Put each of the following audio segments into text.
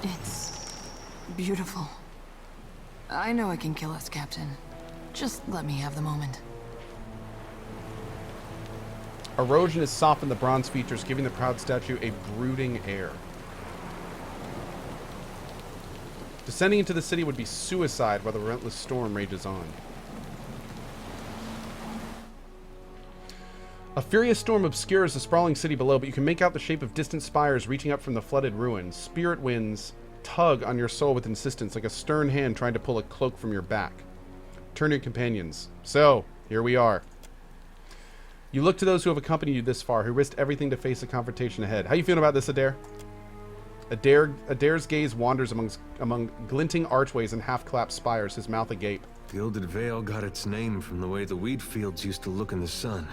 It's beautiful. I know I can kill us, Captain. Just let me have the moment. Erosion has softened the bronze features, giving the proud statue a brooding air. Descending into the city would be suicide while the relentless storm rages on. A furious storm obscures the sprawling city below, but you can make out the shape of distant spires reaching up from the flooded ruins. Spirit winds tug on your soul with insistence, like a stern hand trying to pull a cloak from your back. Turn to your companions. So, here we are. You look to those who have accompanied you this far, who risked everything to face the confrontation ahead. How you feeling about this, Adair? Adair's gaze wanders among glinting archways and half-collapsed spires, his mouth agape. Gilded Vale got its name from the way the wheat fields used to look in the sun.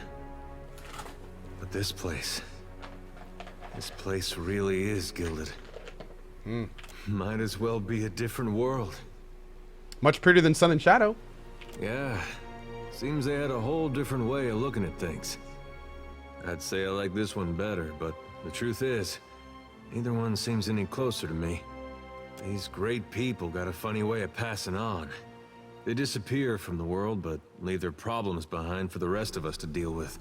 But this place really is gilded. Might as well be a different world. Much prettier than Sun and Shadow. Yeah, seems they had a whole different way of looking at things. I'd say I like this one better, but the truth is, neither one seems any closer to me. These great people got a funny way of passing on. They disappear from the world, but leave their problems behind for the rest of us to deal with.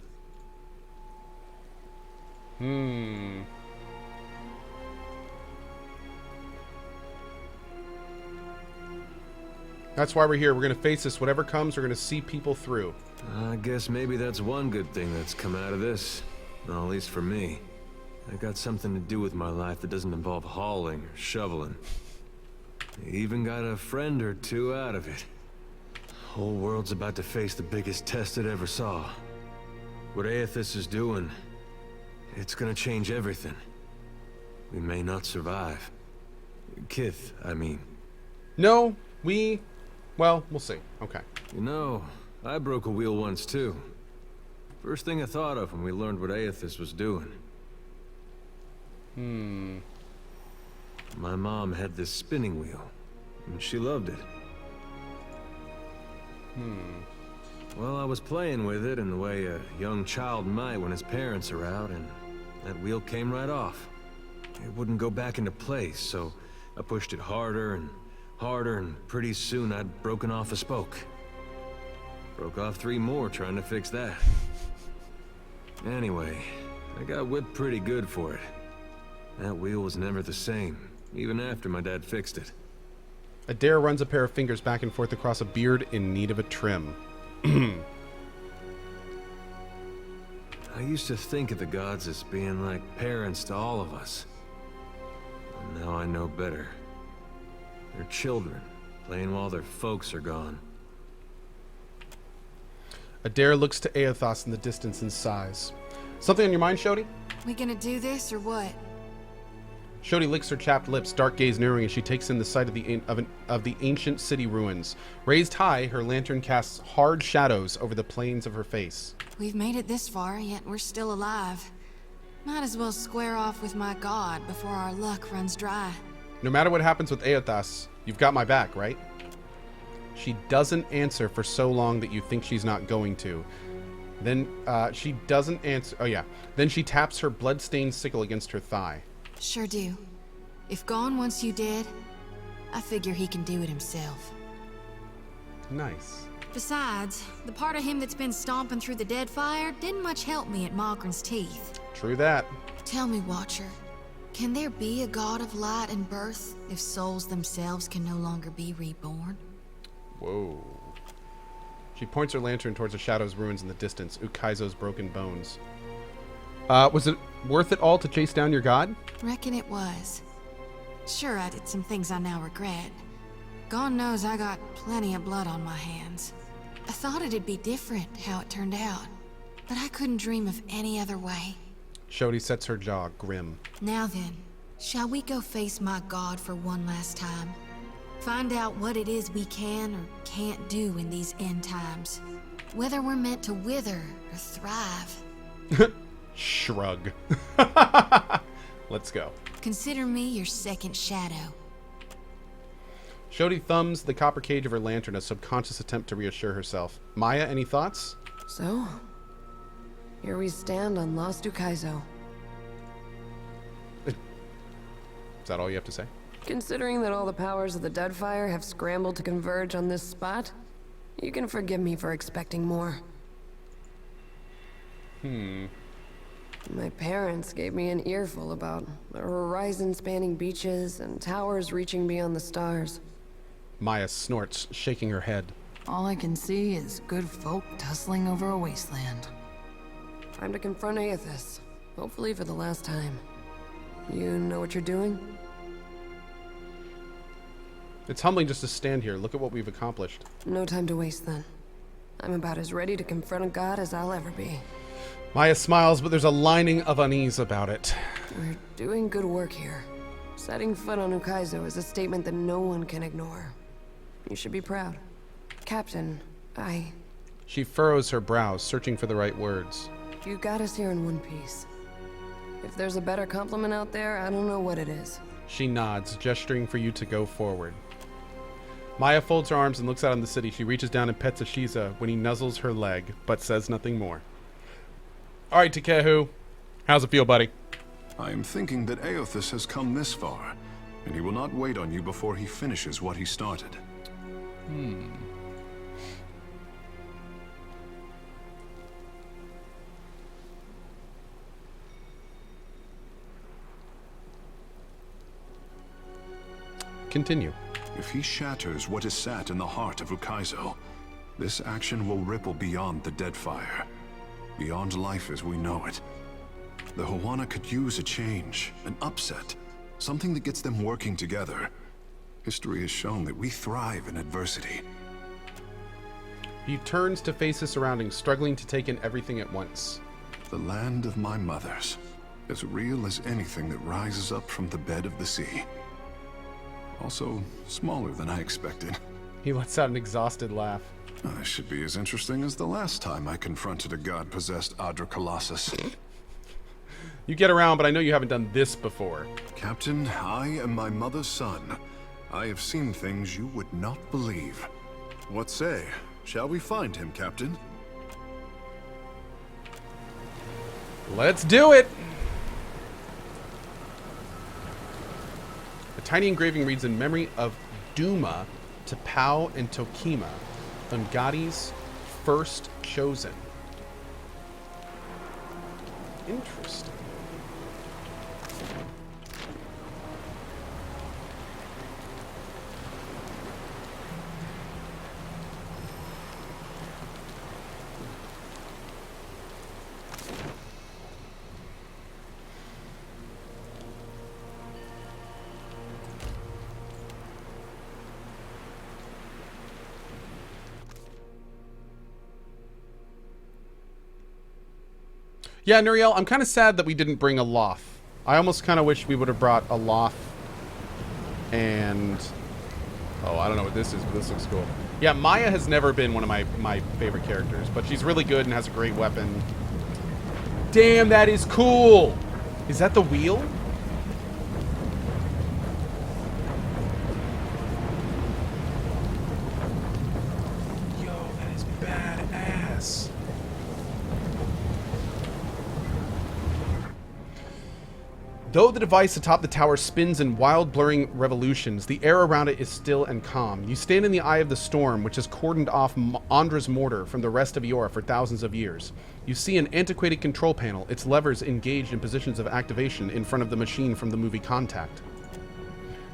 That's why we're here. We're going to face this. Whatever comes, we're going to see people through. I guess maybe that's one good thing that's come out of this. Well, at least for me. I got something to do with my life that doesn't involve hauling or shoveling. I even got a friend or two out of it. Whole world's about to face the biggest test it ever saw. What Aethys is doing, it's gonna change everything. We may not survive. Kith, I mean. No, well, we'll see. Okay. You know, I broke a wheel once too. First thing I thought of when we learned what Aethys was doing. My mom had this spinning wheel, and she loved it. Well, I was playing with it in the way a young child might when his parents are out, and that wheel came right off. It wouldn't go back into place, so I pushed it harder and harder, and pretty soon I'd broken off a spoke. Broke off 3 more trying to fix that. Anyway, I got whipped pretty good for it. That wheel was never the same, even after my dad fixed it. Adair runs a pair of fingers back and forth across a beard in need of a trim. I used to think of the gods as being like parents to all of us. And now I know better. They're children, playing while their folks are gone. Adair looks to Aethys in the distance and sighs. Something on your mind, Shodi? We gonna do this or what? Shodi licks her chapped lips, dark gaze narrowing as she takes in the sight of the ancient city ruins. Raised high, her lantern casts hard shadows over the plains of her face. We've made it this far, yet we're still alive. Might as well square off with my god before our luck runs dry. No matter what happens with Aethys, you've got my back, right? She doesn't answer for so long that you think she's not going to. Then she doesn't answer. Oh yeah. Then she taps her blood-stained sickle against her thigh. Sure do. If Gone wants you dead, I figure he can do it himself. Nice. Besides, the part of him that's been stomping through the Deadfire didn't much help me at Malgren's teeth. True that. Tell me, Watcher, can there be a god of light and birth if souls themselves can no longer be reborn? Whoa. She points her lantern towards the shadow's ruins in the distance, Ukaizo's broken bones. Was it worth it all to chase down your god? Reckon it was. Sure, I did some things I now regret. God knows I got plenty of blood on my hands. I thought it'd be different how it turned out, but I couldn't dream of any other way. Shodi sets her jaw, grim. Now then, shall we go face my god for one last time? Find out what it is we can or can't do in these end times. Whether we're meant to wither or thrive. Shrug. Let's go. Consider me your second shadow. Shodi thumbs the copper cage of her lantern, a subconscious attempt to reassure herself. Maya, any thoughts? So, here we stand on Lost Ukaizo. Is that all you have to say? Considering that all the powers of the Deadfire have scrambled to converge on this spot, you can forgive me for expecting more. My parents gave me an earful about horizon-spanning beaches and towers reaching beyond the stars. Maya snorts, shaking her head. All I can see is good folk tussling over a wasteland. Time to confront Aethys, hopefully for the last time. You know what you're doing? It's humbling just to stand here. Look at what we've accomplished. No time to waste then. I'm about as ready to confront a god as I'll ever be. Maya smiles, but there's a lining of unease about it. We're doing good work here. Setting foot on Ukaizo is a statement that no one can ignore. You should be proud. Captain, She furrows her brows, searching for the right words. You got us here in one piece. If there's a better compliment out there, I don't know what it is. She nods, gesturing for you to go forward. Maya folds her arms and looks out on the city. She reaches down and pets Ashiza when he nuzzles her leg, but says nothing more. All right, Cohh. How's it feel, buddy? I am thinking that Aethys has come this far, and he will not wait on you before he finishes what he started. Continue. If he shatters what is sat in the heart of Ukaizo, this action will ripple beyond the Deadfire, beyond life as we know it. The Huana could use a change, an upset, something that gets them working together. History has shown that we thrive in adversity. He turns to face his surroundings, struggling to take in everything at once. The land of my mothers, as real as anything that rises up from the bed of the sea. Also, smaller than I expected. He lets out an exhausted laugh. This should be as interesting as the last time I confronted a god-possessed Adra Colossus. You get around, but I know you haven't done this before. Captain, I am my mother's son. I have seen things you would not believe. What say? Shall we find him, Captain? Let's do it! A tiny engraving reads, in memory of Duma, Tapau, and Tokima, Ungati's first chosen. Interesting. Yeah, Nuriel, I'm kind of sad that we didn't bring a Loth. I almost kind of wish we would have brought a Loth and... Oh, I don't know what this is, but this looks cool. Yeah, Maya has never been one of my favorite characters, but she's really good and has a great weapon. Damn, that is cool! Is that the wheel? Yo, that is badass. Though the device atop the tower spins in wild, blurring revolutions, the air around it is still and calm. You stand in the eye of the storm, which has cordoned off Andra's mortar from the rest of Eora for thousands of years. You see an antiquated control panel, its levers engaged in positions of activation in front of the machine from the movie Contact.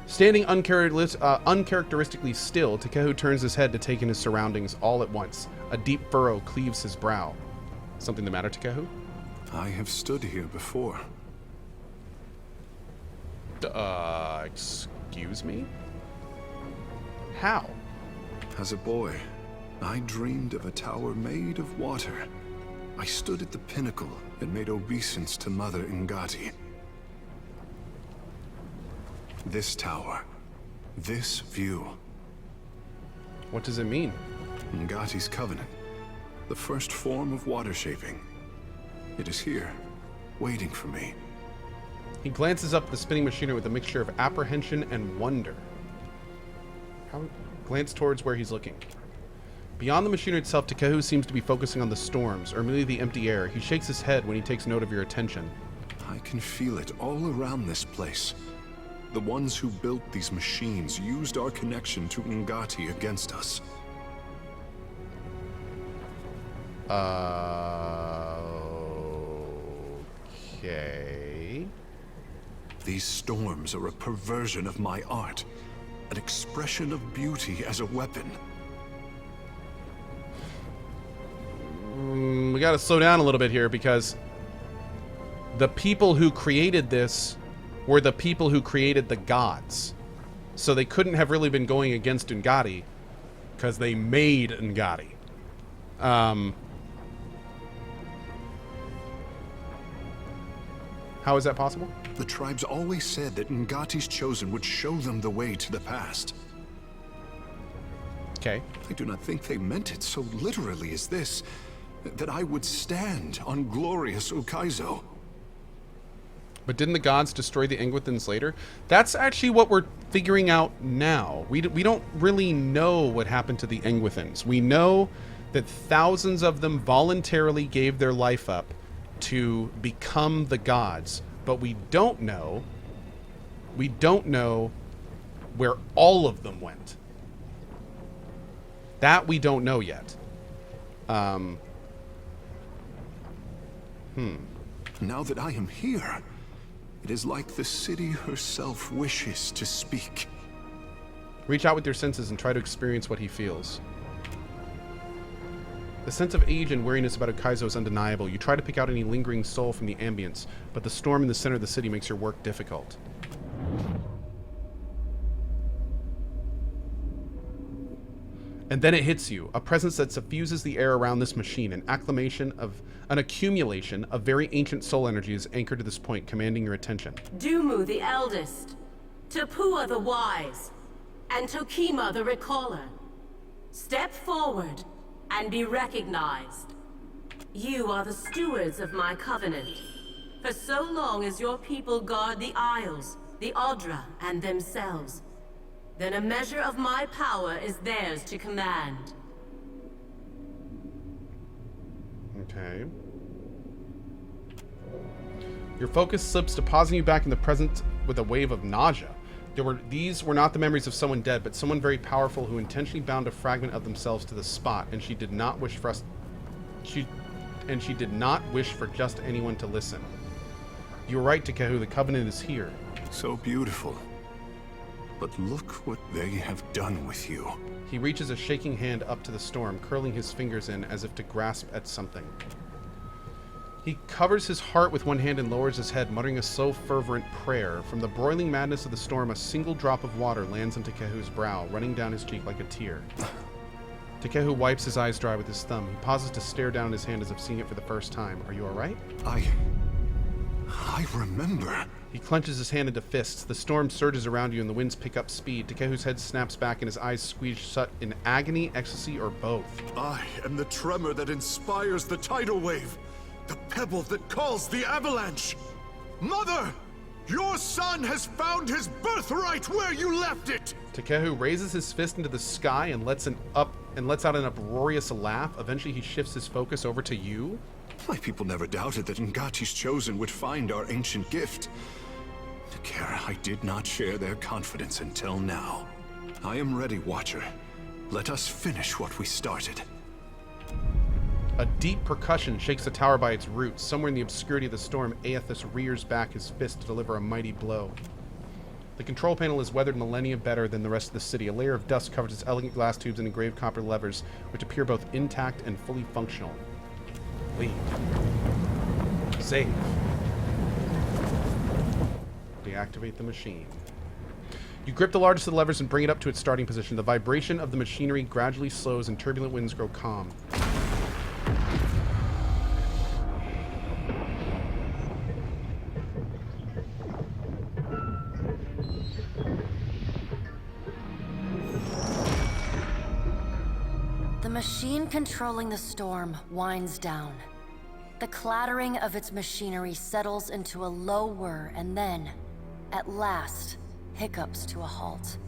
Standing uncharacteristically still, Cohh turns his head to take in his surroundings all at once. A deep furrow cleaves his brow. Something the matter, Cohh? I have stood here before. Excuse me? How? As a boy, I dreamed of a tower made of water. I stood at the pinnacle and made obeisance to Mother Ngati. This tower, this view. What does it mean? Ngati's covenant, the first form of water shaping. It is here, waiting for me. He glances up at the spinning machinery with a mixture of apprehension and wonder. Glance towards where he's looking. Beyond the machinery itself, Cohh seems to be focusing on the storms, or merely the empty air. He shakes his head when he takes note of your attention. I can feel it all around this place. The ones who built these machines used our connection to Ngati against us. Okay. These storms are a perversion of my art, an expression of beauty as a weapon. We gotta slow down a little bit here, because the people who created this were the people who created the gods. So they couldn't have really been going against Ngati, because they made Ngati. How is that possible? The tribes always said that Ngati's chosen would show them the way to the past. Okay. I do not think they meant it so literally as this, that I would stand on glorious Ukaizo. But didn't the gods destroy the Engwithans later? That's actually what we're figuring out now. We don't really know what happened to the Engwithans. We know that thousands of them voluntarily gave their life up to become the gods, but we don't know where all of them went. That we don't know yet. Now that I am here, it is like the city herself wishes to speak. Reach out with your senses and try to experience what he feels. The sense of age and weariness about Ukaizo is undeniable. You try to pick out any lingering soul from the ambience, but the storm in the center of the city makes your work difficult. And then it hits you, a presence that suffuses the air around this machine, an accumulation of very ancient soul energies anchored to this point, commanding your attention. Dumu the Eldest, Tapua the Wise, and Tokima the Recaller. Step forward and be recognized. You are the stewards of my covenant. For so long as your people guard the Isles, the Audra, and themselves, then a measure of my power is theirs to command. Okay. Your focus slips, depositing you back in the present with a wave of nausea. These were not the memories of someone dead, but someone very powerful who intentionally bound a fragment of themselves to the spot, and she did not wish for just anyone to listen. You were right, Cohh, the Covenant is here. So beautiful. But look what they have done with you. He reaches a shaking hand up to the storm, curling his fingers in as if to grasp at something. He covers his heart with one hand and lowers his head, muttering a slow, fervent prayer. From the broiling madness of the storm, a single drop of water lands on Cohh's brow, running down his cheek like a tear. Cohh wipes his eyes dry with his thumb. He pauses to stare down at his hand as if seeing it for the first time. Are you all right? I remember. He clenches his hand into fists. The storm surges around you and the winds pick up speed. Cohh's head snaps back and his eyes squeeze shut in agony, ecstasy, or both. I am the tremor that inspires the tidal wave. The pebble that calls the avalanche! Mother! Your son has found his birthright where you left it! Cohh raises his fist into the sky and lets out an uproarious laugh. Eventually he shifts his focus over to you. My people never doubted that Ngati's chosen would find our ancient gift. Takara, I did not share their confidence until now. I am ready, Watcher. Let us finish what we started. A deep percussion shakes the tower by its roots. Somewhere in the obscurity of the storm, Aethys rears back his fist to deliver a mighty blow. The control panel is weathered millennia better than the rest of the city. A layer of dust covers its elegant glass tubes and engraved copper levers, which appear both intact and fully functional. Lead. Save. Deactivate the machine. You grip the largest of the levers and bring it up to its starting position. The vibration of the machinery gradually slows and turbulent winds grow calm. The machine controlling the storm winds down. The clattering of its machinery settles into a low whir and then, at last, hiccups to a halt.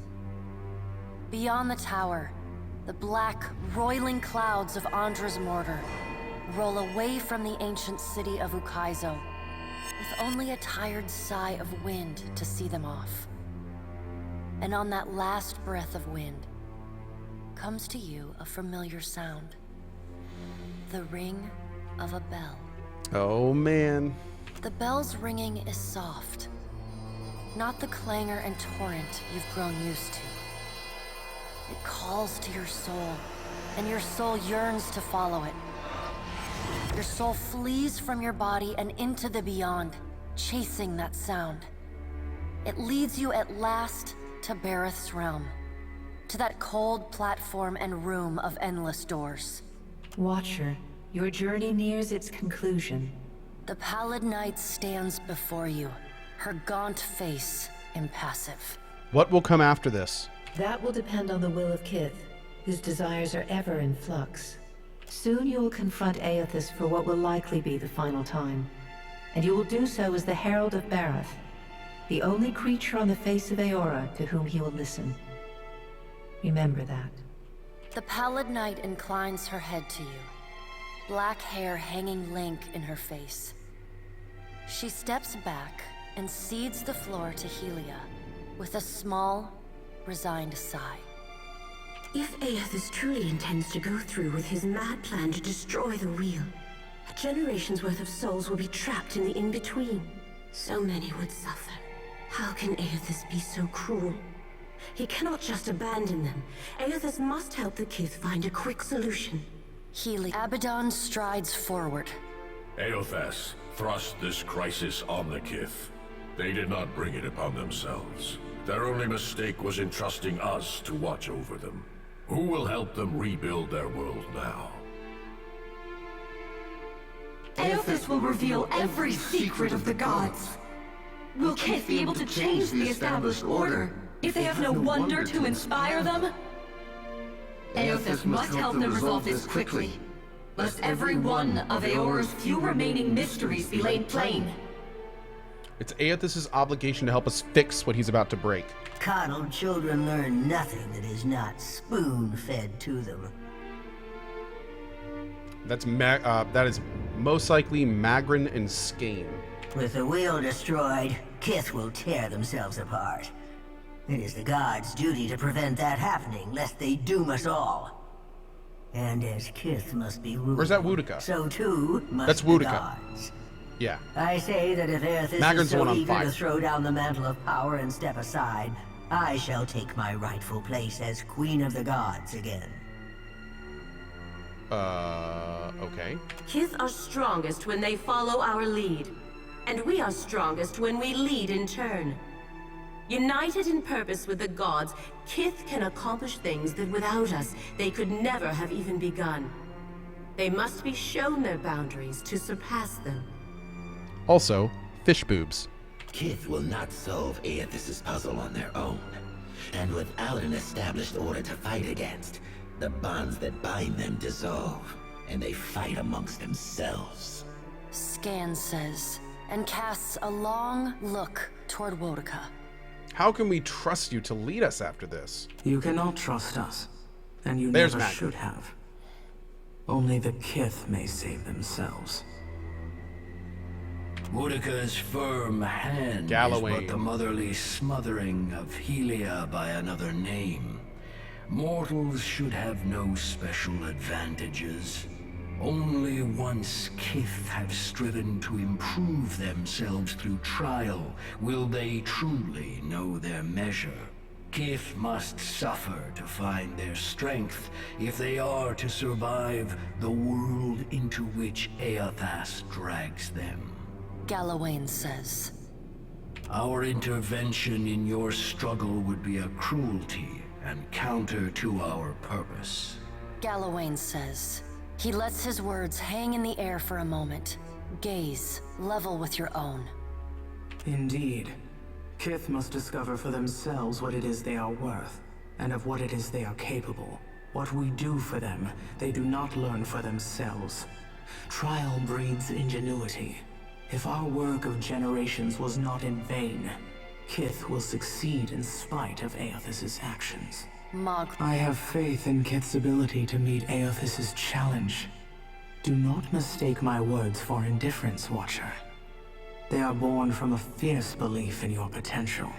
Beyond the tower, the black, roiling clouds of Andra's mortar roll away from the ancient city of Ukaizo, with only a tired sigh of wind to see them off. And on that last breath of wind, comes to you a familiar sound. The ring of a bell. Oh, man. The bell's ringing is soft. Not the clangor and torrent you've grown used to. It calls to your soul, and your soul yearns to follow it. Your soul flees from your body and into the beyond, chasing that sound. It leads you at last to Bareth's realm, to that cold platform and room of endless doors. Watcher, your journey nears its conclusion. The pallid night stands before you, her gaunt face impassive. What will come after this? That will depend on the will of Kith, whose desires are ever in flux. Soon you will confront Aethys for what will likely be the final time, and you will do so as the Herald of Bareth, the only creature on the face of Eora to whom he will listen. Remember that. The pallid night inclines her head to you, black hair hanging lank in her face. She steps back and cedes the floor to Helia with a small, resigned sigh. If Aethys truly intends to go through with his mad plan to destroy the wheel, a generation's worth of souls will be trapped in the in-between. So many would suffer. How can Aethys be so cruel? He cannot just abandon them. Aethys must help the Kith find a quick solution. Abaddon strides forward. Aethys thrust this crisis on the Kith. They did not bring it upon themselves. Their only mistake was in trusting us to watch over them. Who will help them rebuild their world now? Aethys will reveal every secret of the gods. Will Kith be able to change the established order if they have no wonder to inspire them? Aethys must help them resolve this quickly, lest every one of Eora's few remaining mysteries be laid plain. It's Aethys' obligation to help us fix what he's about to break. Coddled children learn nothing that is not spoon-fed to them. That is most likely Magrin and Skane. With the wheel destroyed, Kith will tear themselves apart. It is the gods' duty to prevent that happening, lest they doom us all. And as Kith must be ruled, Where's that Wudica? so too must That's the Wudica. gods. Yeah. I say that if Aethys Magrin's is the one so on eager fire. to throw down the mantle of power and step aside, I shall take my rightful place as Queen of the Gods again. Okay. Kith are strongest when they follow our lead, and we are strongest when we lead in turn. United in purpose with the gods, Kith can accomplish things that without us, they could never have even begun. They must be shown their boundaries to surpass them. Also, fish boobs. Kith will not solve Aethys' puzzle on their own. And without an established order to fight against, the bonds that bind them dissolve, and they fight amongst themselves. Scan says, and casts a long look toward Wudica. How can we trust you to lead us after this? You cannot trust us, and you There's never Magrin. should have. Only the Kith may save themselves. Wudica's firm hand is but the motherly smothering of Helia by another name. Mortals should have no special advantages. Only once Kith have striven to improve themselves through trial will they truly know their measure. Kith must suffer to find their strength if they are to survive the world into which Aethys drags them. Galawain says, Our intervention in your struggle would be a cruelty and counter to our purpose. Galawain says. He lets his words hang in the air for a moment. Gaze, level with your own. Indeed. Kith must discover for themselves what it is they are worth, and of what it is they are capable. What we do for them, they do not learn for themselves. Trial breeds ingenuity. If our work of generations was not in vain, Kith will succeed in spite of Aethys' actions. I have faith in Kith's ability to meet Aethys' challenge. Do not mistake my words for indifference, Watcher. They are born from a fierce belief in your potential.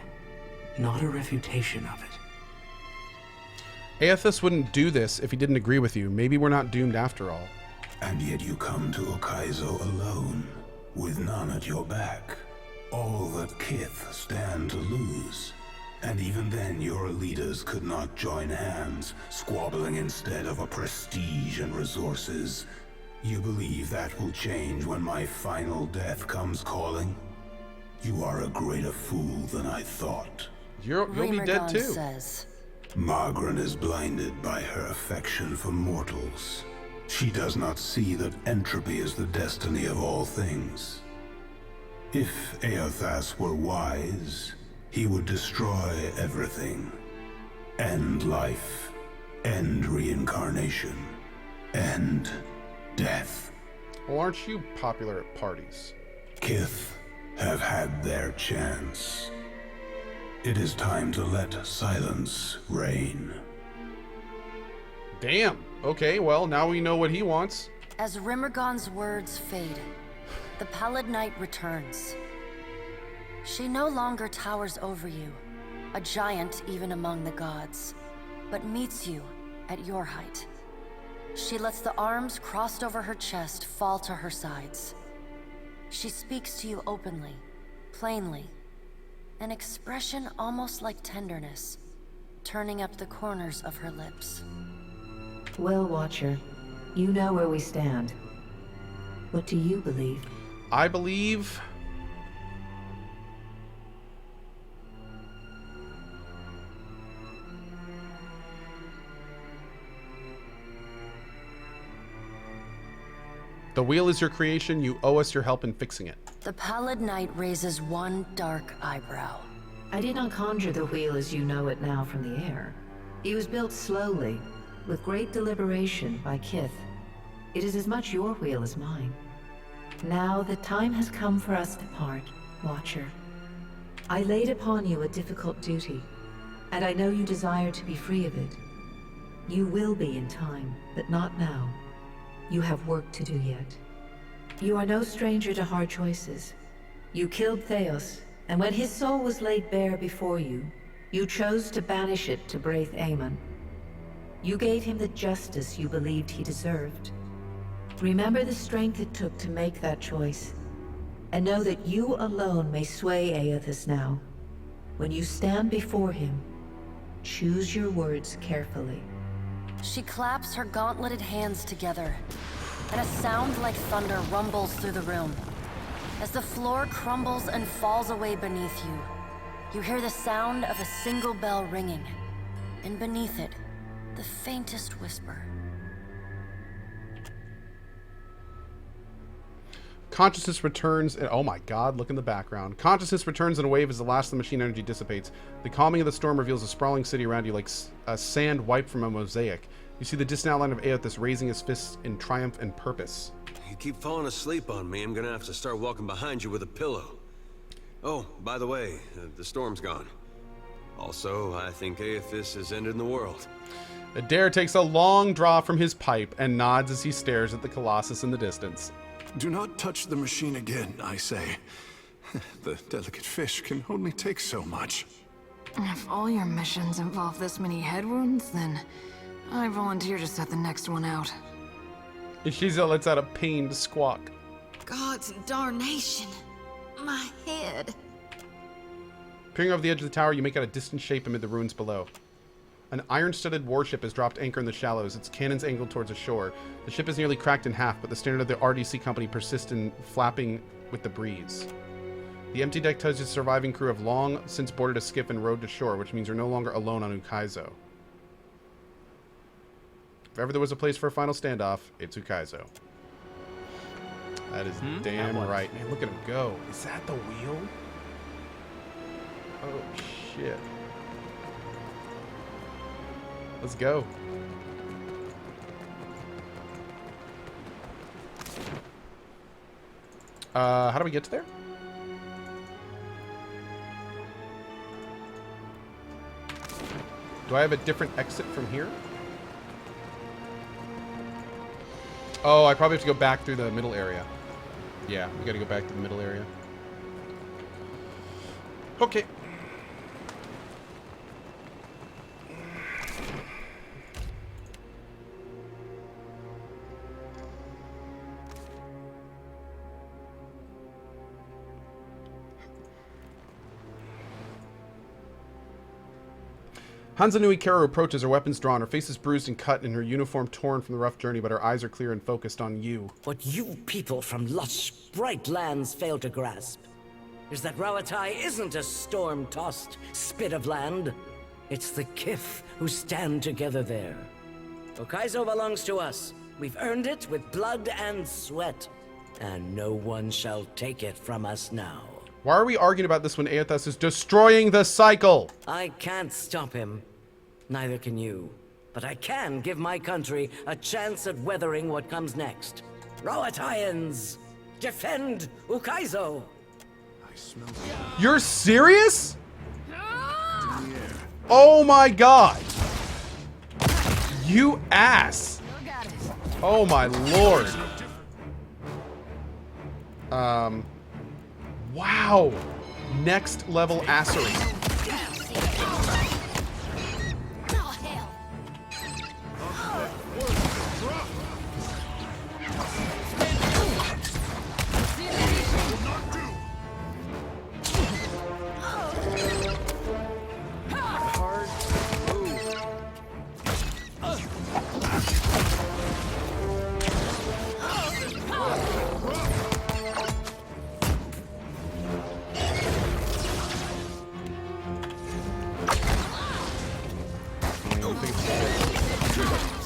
not a refutation of it. Aethys wouldn't do this if he didn't agree with you. Maybe we're not doomed after all. And yet you come to Okaizo alone, with none at your back. All that Kith stand to lose. And even then your leaders could not join hands, squabbling instead over prestige and resources. You believe that will change when my final death comes calling? You are a greater fool than I thought. You'll be dead too. Says. Margaret is blinded by her affection for mortals. She does not see that entropy is the destiny of all things. If Aethys were wise, he would destroy everything. End life, end reincarnation, end death. Well, aren't you popular at parties? Kith have had their chance. It is time to let silence reign. Damn. Okay, well, now we know what he wants. As Rimergon's words fade, the Pallid Knight returns. She no longer towers over you, a giant even among the gods, but meets you at your height. She lets the arms crossed over her chest fall to her sides. She speaks to you openly, plainly, an expression almost like tenderness, turning up the corners of her lips. Well, Watcher, you know where we stand. What do you believe? I believe... the wheel is your creation. You owe us your help in fixing it. The Pallid Knight raises one dark eyebrow. I did not conjure the wheel as you know it now from the air. It was built slowly, with great deliberation by Kith. It is as much your wheel as mine. Now the time has come for us to part, Watcher. I laid upon you a difficult duty, and I know you desire to be free of it. You will be in time, but not now. You have work to do yet. You are no stranger to hard choices. You killed Theos, and when his soul was laid bare before you, you chose to banish it to Braith Aemon. You gave him the justice you believed he deserved. Remember the strength it took to make that choice, and know that you alone may sway Aethys now. When you stand before him, choose your words carefully. She claps her gauntleted hands together, and a sound like thunder rumbles through the room. As the floor crumbles and falls away beneath you, you hear the sound of a single bell ringing, and beneath it, the faintest whisper. Consciousness returns, and oh my god, look in the background. Consciousness returns in a wave as the last of the machine energy dissipates. The calming of the storm reveals a sprawling city around you like a sand wiped from a mosaic. You see the distant outline of Aethys raising his fists in triumph and purpose. You keep falling asleep on me, I'm gonna have to start walking behind you with a pillow. Oh, by the way, the storm's gone. Also, I think Aethys has ended the world. Adair takes a long draw from his pipe and nods as he stares at the Colossus in the distance. Do not touch the machine again, I say. The delicate fish can only take so much. If all your missions involve this many head wounds, then I volunteer to set the next one out. Ishiza lets out a pained squawk. God's darnation. My head. Peering over the edge of the tower, you make out a distant shape amid the ruins below. An iron-studded warship has dropped anchor in the shallows, its cannons angled towards the shore. The ship is nearly cracked in half, but the standard of the RDC company persists in flapping with the breeze. The empty deck tells you the surviving crew have long since boarded a skiff and rowed to shore, which means you're no longer alone on Ukaizo. If ever there was a place for a final standoff, it's Ukaizo. That is damn right. Man, look at him go. Is that the wheel? Oh, shit. Let's go. How do we get to there? Do I have a different exit from here? Oh, I probably have to go back through the middle area. Yeah, we gotta go back to the middle area. Okay. Hanzanui Kero approaches, her weapons drawn, her face is bruised and cut, and her uniform torn from the rough journey, but her eyes are clear and focused on you. What you people from lush, bright lands fail to grasp is that Rauatai isn't a storm-tossed spit of land. It's the Kith who stand together there. Hokkaido belongs to us. We've earned it with blood and sweat, and no one shall take it from us now. Why are we arguing about this when Aethys is destroying the cycle? I can't stop him. Neither can you. But I can give my country a chance at weathering what comes next. Rauataians, defend Hokkaido! You're serious? Oh my god! You ass! Oh my lord! Wow! Next level assery.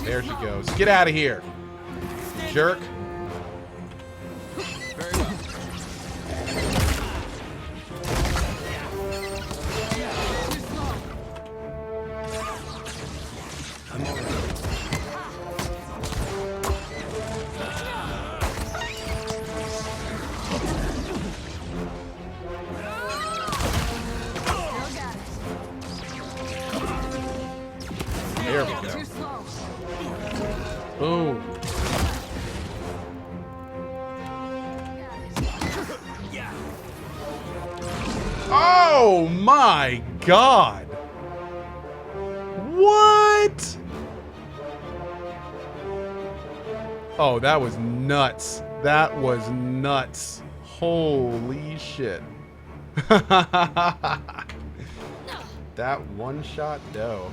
There she goes. Get out of here, you jerk. Very well. There we go. Boom. Oh my god! What? Oh, that was nuts. That was nuts. Holy shit. That one shot dough.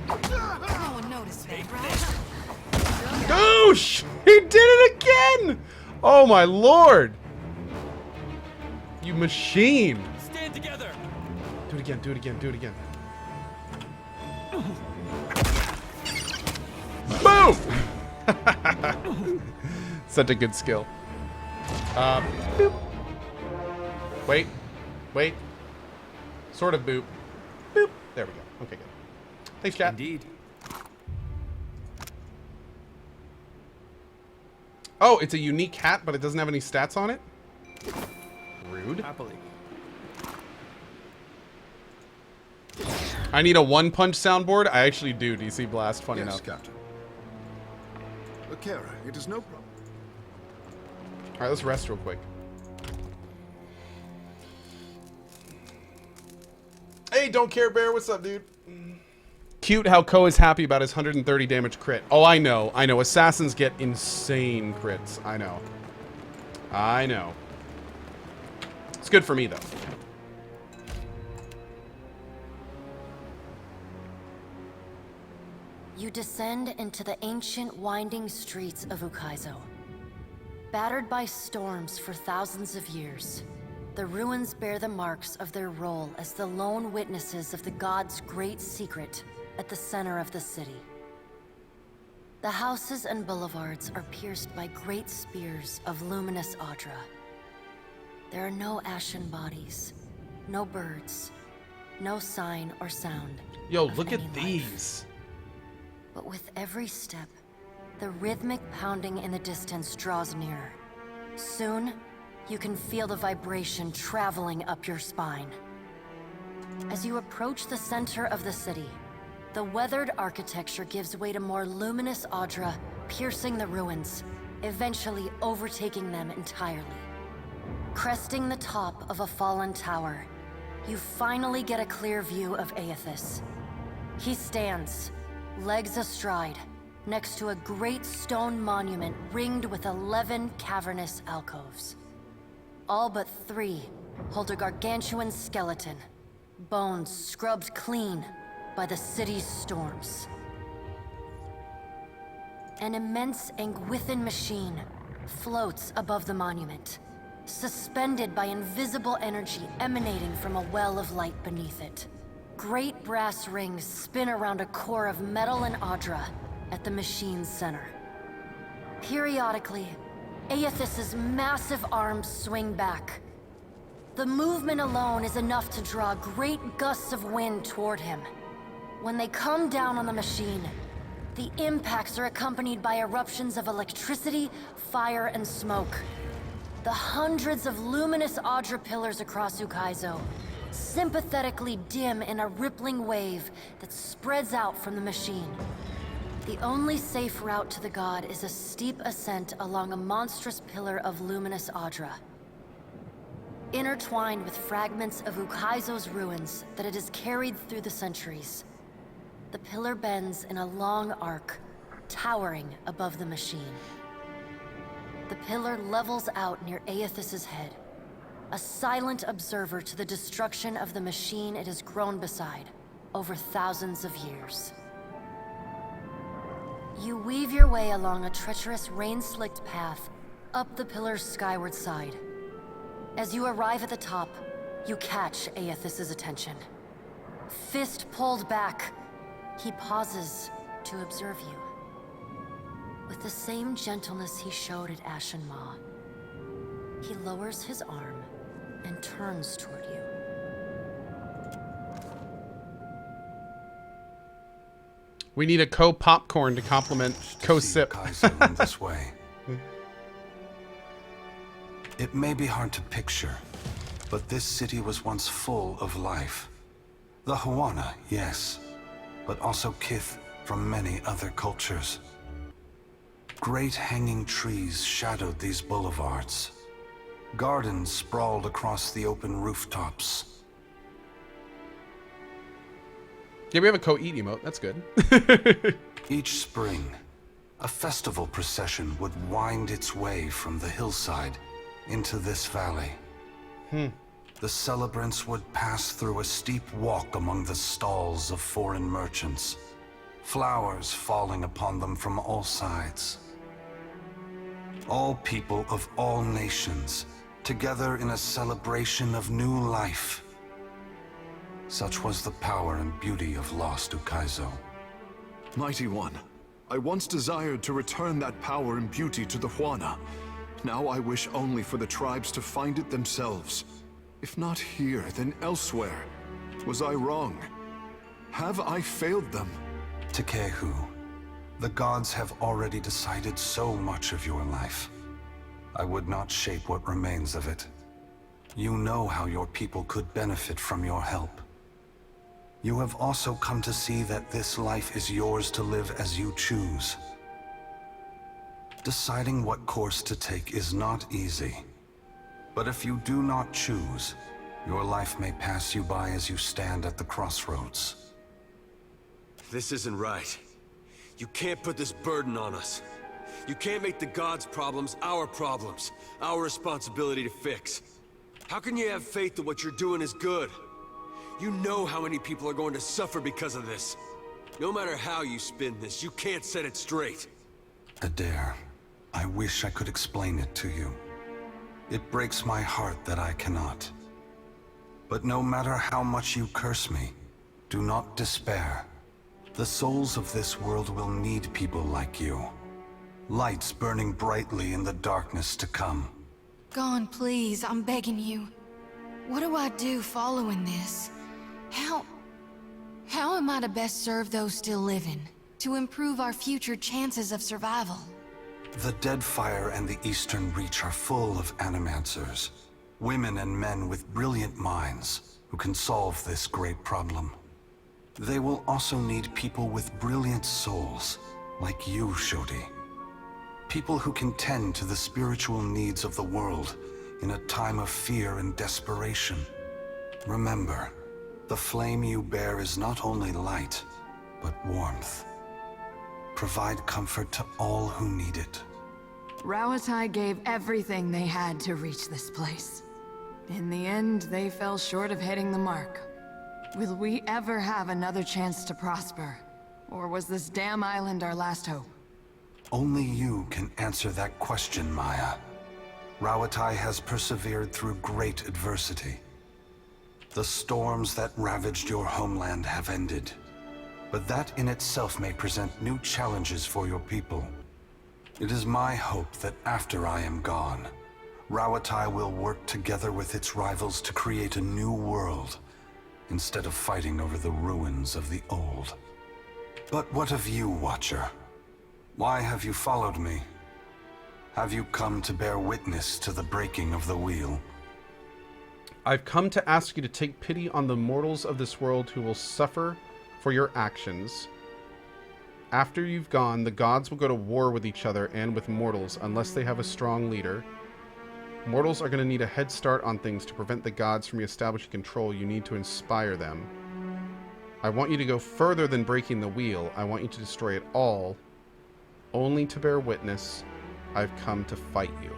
No one noticed me, right? Goosh! He did it again! Oh my lord! You machine! Stand together. Do it again, do it again, do it again. Boom! Such a good skill. Boop. Wait. Wait. Sort of boop. Boop. There we go. Okay, good. Thanks, chat. Indeed. Oh, it's a unique hat, but it doesn't have any stats on it? Rude. Happily. I need a one-punch soundboard? I actually do, DC Blast, funny Yes, enough. Captain. Kara, it is no problem. Alright, let's rest real quick. Hey, Don't Care Bear, what's up, dude? Cute how Cohh is happy about his 130 damage crit. Oh, I know. I know. Assassins get insane crits. I know. I know. It's good for me, though. You descend into the ancient winding streets of Hokkaido. Battered by storms for thousands of years, the ruins bear the marks of their role as the lone witnesses of the god's great secret at the center of the city. The houses and boulevards are pierced by great spears of luminous Audra. There are no ashen bodies, no birds, no sign or sound. Yo, look at these. But with every step, the rhythmic pounding in the distance draws nearer. Soon, you can feel the vibration traveling up your spine. As you approach the center of the city, the weathered architecture gives way to more luminous Audra, piercing the ruins, eventually overtaking them entirely. Cresting the top of a fallen tower, you finally get a clear view of Aethys. He stands, legs astride, next to a great stone monument ringed with 11 cavernous alcoves. All but 3 hold a gargantuan skeleton, bones scrubbed clean, by the city's storms. An immense Angwithan machine floats above the monument, suspended by invisible energy emanating from a well of light beneath it. Great brass rings spin around a core of metal and Audra at the machine's center. Periodically, Aethys's massive arms swing back. The movement alone is enough to draw great gusts of wind toward him. When they come down on the machine, the impacts are accompanied by eruptions of electricity, fire, and smoke. The hundreds of luminous Audra pillars across Ukaizo sympathetically dim in a rippling wave that spreads out from the machine. The only safe route to the god is a steep ascent along a monstrous pillar of luminous Audra. Intertwined with fragments of Ukaizo's ruins that it has carried through the centuries, the pillar bends in a long arc, towering above the machine. The pillar levels out near Aethys's head, a silent observer to the destruction of the machine it has grown beside over thousands of years. You weave your way along a treacherous, rain-slicked path up the pillar's skyward side. As you arrive at the top, you catch Aethys's attention. Fist pulled back, he pauses to observe you. With the same gentleness he showed at Ashen Maw, he lowers his arm and turns toward you. We need a Cohh popcorn to complement Cohh sip. In this way. It may be hard to picture, but this city was once full of life. The Huana, yes, but also kith from many other cultures. Great hanging trees shadowed these boulevards. Gardens sprawled across the open rooftops. Yeah, we have a Cohh eat emote. That's good. Each spring, a festival procession would wind its way from the hillside into this valley. The celebrants would pass through a steep walk among the stalls of foreign merchants, flowers falling upon them from all sides. All people of all nations, together in a celebration of new life. Such was the power and beauty of lost Ukaizo. Mighty One, I once desired to return that power and beauty to the Huana. Now I wish only for the tribes to find it themselves. If not here, then elsewhere. Was I wrong? Have I failed them? Cohh, the gods have already decided so much of your life. I would not shape what remains of it. You know how your people could benefit from your help. You have also come to see that this life is yours to live as you choose. Deciding what course to take is not easy. But if you do not choose, your life may pass you by as you stand at the crossroads. This isn't right. You can't put this burden on us. You can't make the gods' problems, our responsibility to fix. How can you have faith that what you're doing is good? You know how many people are going to suffer because of this. No matter how you spin this, you can't set it straight. Adair, I wish I could explain it to you. It breaks my heart that I cannot. But no matter how much you curse me, do not despair. The souls of this world will need people like you. Lights burning brightly in the darkness to come. Gone, please, I'm begging you. What do I do following this? How am I to best serve those still living? To improve our future chances of survival? The Deadfire and the Eastern Reach are full of animancers. Women and men with brilliant minds who can solve this great problem. They will also need people with brilliant souls, like you, Shodi. People who can tend to the spiritual needs of the world in a time of fear and desperation. Remember, the flame you bear is not only light, but warmth. Provide comfort to all who need it. Rauatai gave everything they had to reach this place. In the end, they fell short of hitting the mark. Will we ever have another chance to prosper? Or was this damn island our last hope? Only you can answer that question, Maya. Rawatai has persevered through great adversity. The storms that ravaged your homeland have ended, but that in itself may present new challenges for your people. It is my hope that after I am gone, Rawatai will work together with its rivals to create a new world, instead of fighting over the ruins of the old. But what of you, Watcher? Why have you followed me? Have you come to bear witness to the breaking of the wheel? I've come to ask you to take pity on the mortals of this world who will suffer for your actions. After you've gone, the gods will go to war with each other and with mortals unless they have a strong leader. Mortals are going to need a head start on things to prevent the gods from establishing control. You need to inspire them. I want you to go further than breaking the wheel. I want you to destroy it all, only to bear witness. I've come to fight you.